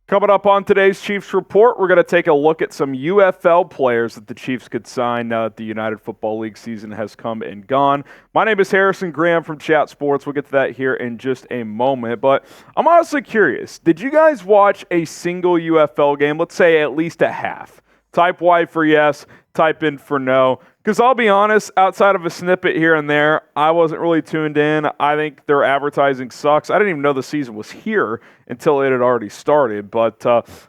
Coming up on today's Chiefs Report, we're going to take a look at some UFL players that the Chiefs could sign now that the United Football League season has come and gone. My name is Harrison Graham from Chat Sports. We'll get to that here in just a moment. But I'm honestly curious, did you guys watch a single UFL game? Let's say at least a half. Type Y for yes, type in for no. Because I'll be honest, outside of a snippet here and there, I wasn't really tuned in. I think their advertising sucks. I didn't even know the season was here until it had already started. But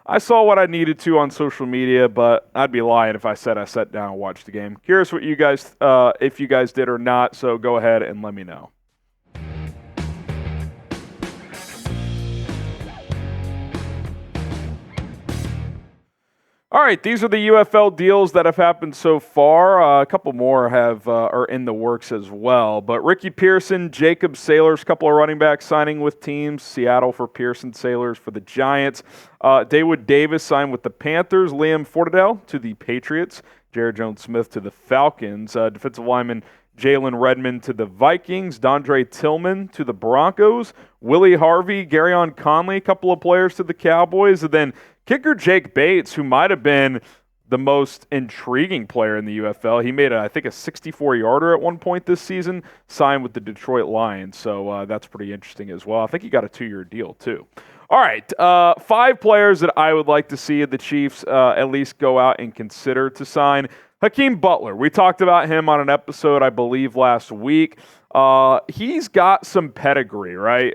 I saw what I needed to on social media, but I'd be lying if I said I sat down and watched the game. Curious what you guys, if you guys did or not, so go ahead and let me know. All right, these are the UFL deals that have happened so far. A couple more are in the works as well. But Ricky Pearson, Jacob Sailors, a couple of running backs signing with teams. Seattle for Pearson, Sailors for the Giants. Dawood Davis signed with the Panthers. Liam Fortadell to the Patriots. Jared Jones-Smith to the Falcons. Defensive lineman Jalen Redmond to the Vikings. Dondre Tillman to the Broncos. Willie Harvey, Garyon Conley, a couple of players to the Cowboys. And then kicker Jake Bates, who might have been the most intriguing player in the UFL. He made, I think, a 64-yarder at one point this season, signed with the Detroit Lions. So that's pretty interesting as well. I think he got a 2-year deal, too. All right, 5 players that I would like to see the Chiefs at least go out and consider to sign. Hakeem Butler, we talked about him on an episode, I believe, last week. He's got some pedigree, right?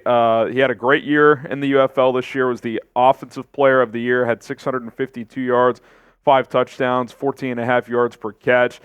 He had a great year in the UFL this year, was the offensive player of the year, had 652 yards, 5 touchdowns, 14.5 yards per catch.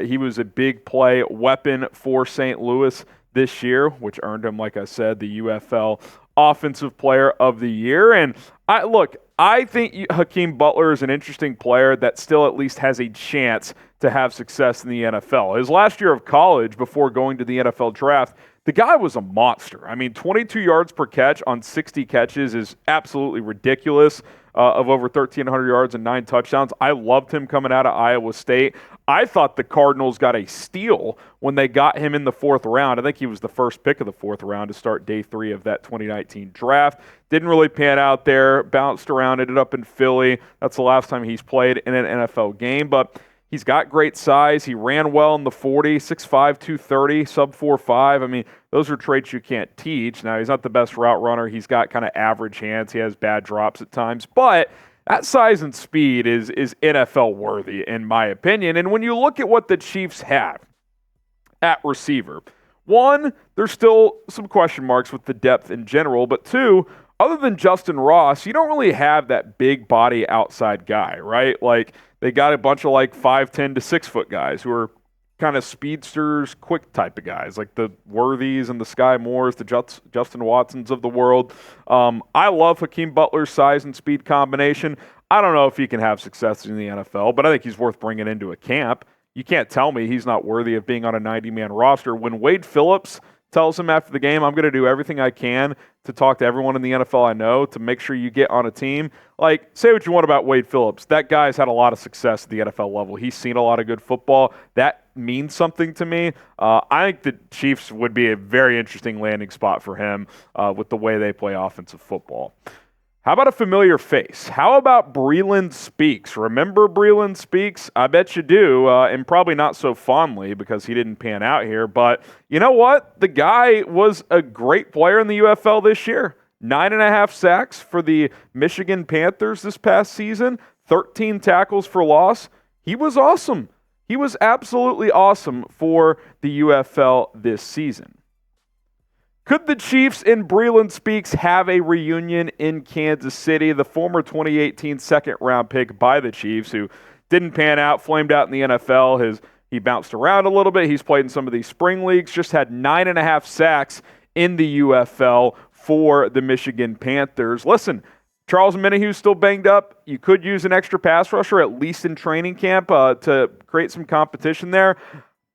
He was a big play weapon for St. Louis this year, which earned him, like I said, the UFL Offensive Player of the Year. And I think Hakeem Butler is an interesting player that still at least has a chance to have success in the NFL. His last year of college before going to the NFL draft, the guy was a monster. I mean, 22 yards per catch on 60 catches is absolutely ridiculous, of over 1,300 yards and 9 touchdowns. I loved him coming out of Iowa State. I thought the Cardinals got a steal when they got him in the 4th round. I think he was the first pick of the 4th round to start day 3 of that 2019 draft. Didn't really pan out there, bounced around, ended up in Philly. That's the last time he's played in an NFL game, but he's got great size. He ran well in the 40, 6'5", 230, sub 4'5". I mean, those are traits you can't teach. Now, he's not the best route runner. He's got kind of average hands. He has bad drops at times. But that size and speed is NFL worthy, in my opinion. And when you look at what the Chiefs have at receiver, 1, there's still some question marks with the depth in general. But 2, other than Justin Ross, you don't really have that big body outside guy, right? Like, they got a bunch of 5'10" to 6-foot guys who are kind of speedsters, quick type of guys, like the Worthies and the Sky Moores, the Justin Watsons of the world. I love Hakeem Butler's size and speed combination. I don't know if he can have success in the NFL, but I think he's worth bringing into a camp. You can't tell me he's not worthy of being on a 90-man roster. When Wade Phillips tells him after the game, I'm going to do everything I can to talk to everyone in the NFL I know to make sure you get on a team. Say what you want about Wade Phillips. That guy's had a lot of success at the NFL level. He's seen a lot of good football. That means something to me. I think the Chiefs would be a very interesting landing spot for him with the way they play offensive football. How about a familiar face? How about Breeland Speaks? Remember Breeland Speaks? I bet you do, and probably not so fondly because he didn't pan out here. But you know what? The guy was a great player in the UFL this year. 9.5 sacks for the Michigan Panthers this past season. 13 tackles for loss. He was awesome. He was absolutely awesome for the UFL this season. Could the Chiefs and Breeland Speaks have a reunion in Kansas City? The former 2018 second-round pick by the Chiefs, who didn't pan out, flamed out in the NFL. He bounced around a little bit. He's played in some of these spring leagues. Just had 9.5 sacks in the UFL for the Michigan Panthers. Listen, Charles Menahue's still banged up. You could use an extra pass rusher, at least in training camp, to create some competition there.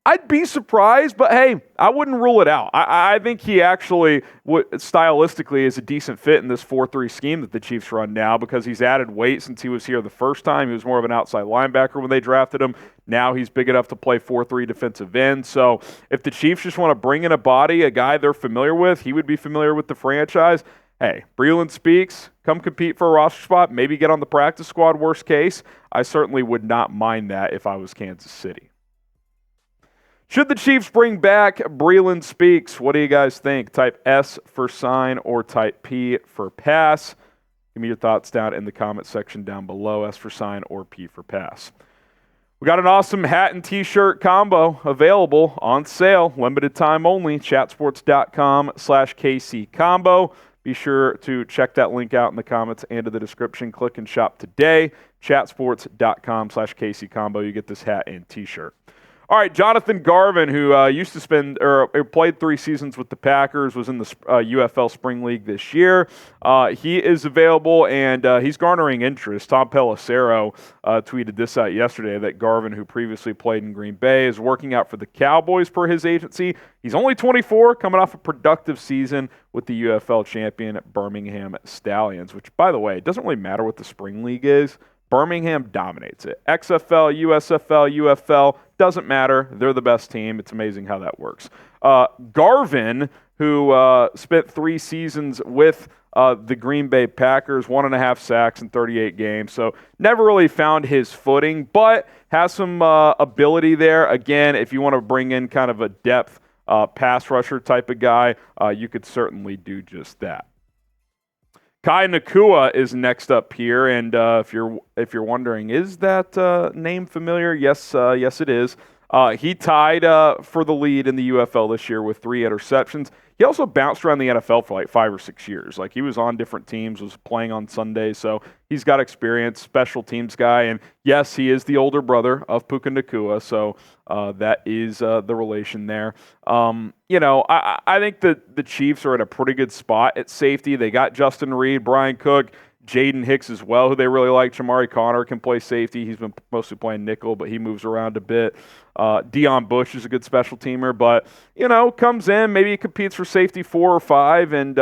I'd be surprised, but hey, I wouldn't rule it out. I think he actually, stylistically, is a decent fit in this 4-3 scheme that the Chiefs run now because he's added weight since he was here the first time. He was more of an outside linebacker when they drafted him. Now he's big enough to play 4-3 defensive end. So if the Chiefs just want to bring in a body, a guy they're familiar with, he would be familiar with the franchise. hey, Breeland Speaks, come compete for a roster spot, maybe get on the practice squad, worst case. I certainly would not mind that if I was Kansas City. Should the Chiefs bring back Breeland Speaks? What do you guys think? Type S for sign or type P for pass? Give me your thoughts down in the comment section down below, S for sign or P for pass. We got an awesome hat and t-shirt combo available on sale, limited time only, chatsports.com/KC combo. Be sure to check that link out in the comments and in the description. Click and shop today, chatsports.com/KC combo. You get this hat and t-shirt. All right, Jonathan Garvin, who used to spend or played 3 seasons with the Packers, was in the UFL Spring League this year. He is available, and he's garnering interest. Tom Pelissero tweeted this out yesterday that Garvin, who previously played in Green Bay, is working out for the Cowboys per his agency. He's only 24, coming off a productive season with the UFL champion Birmingham Stallions, which, by the way, it doesn't really matter what the Spring League is. Birmingham dominates it. XFL, USFL, UFL, doesn't matter. They're the best team. It's amazing how that works. Garvin, who spent 3 seasons with the Green Bay Packers, 1.5 sacks in 38 games, so never really found his footing, but has some ability there. Again, if you want to bring in kind of a depth pass rusher type of guy, you could certainly do just that. Kaiua Ngata is next up here, and if you're wondering, is that name familiar? Yes, yes it is. He tied for the lead in the UFL this year with 3 interceptions. He also bounced around the NFL for like 5 or 6 years. Like, he was on different teams, was playing on Sundays, so he's got experience, special teams guy, and yes, he is the older brother of Puka Nacua, so that is the relation there. I think that the Chiefs are in a pretty good spot at safety. They got Justin Reed, Brian Cook, Jaden Hicks as well, who they really like. Jamari Connor can play safety. He's been mostly playing nickel, but he moves around a bit. Deion Bush is a good special teamer, but, comes in, maybe he competes for safety 4 or 5, and,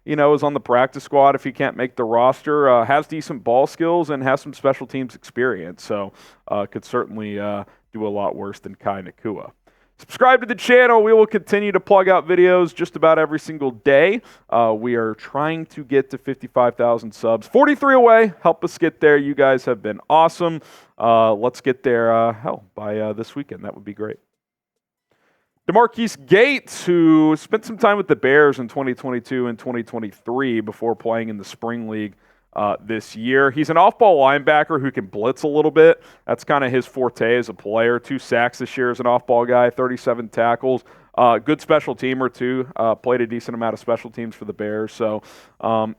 is on the practice squad if he can't make the roster. Has decent ball skills and has some special teams experience, so could certainly do a lot worse than Kaiua Ngata. Subscribe to the channel. We will continue to plug out videos just about every single day. We are trying to get to 55,000 subs. 43 away. Help us get there. You guys have been awesome. Let's get there, by this weekend. That would be great. DeMarquis Gates, who spent some time with the Bears in 2022 and 2023 before playing in the Spring League this year. He's an off-ball linebacker who can blitz a little bit. That's kind of his forte as a player. 2 sacks this year as an off-ball guy, 37 tackles. Good special teamer, too. Played a decent amount of special teams for the Bears. So, I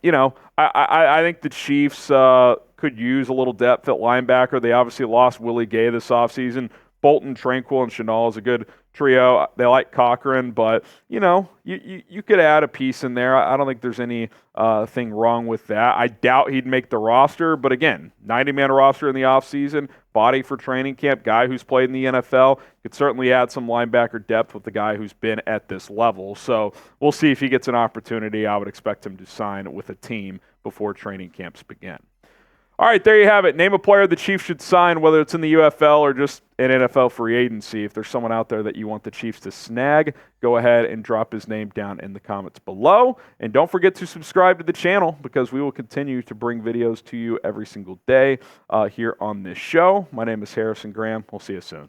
think the Chiefs could use a little depth at linebacker. They obviously lost Willie Gay this offseason. Bolton, Tranquil, and Chenal is a good trio. They like Cochran, but, you could add a piece in there. I don't think there's any thing wrong with that. I doubt he'd make the roster, but again, 90-man roster in the offseason, body for training camp, guy who's played in the NFL, could certainly add some linebacker depth with the guy who's been at this level. So we'll see if he gets an opportunity. I would expect him to sign with a team before training camps begin. All right, there you have it. Name a player the Chiefs should sign, whether it's in the UFL or just an NFL free agency. If there's someone out there that you want the Chiefs to snag, go ahead and drop his name down in the comments below. And don't forget to subscribe to the channel, because we will continue to bring videos to you every single day here on this show. My name is Harrison Graham. We'll see you soon.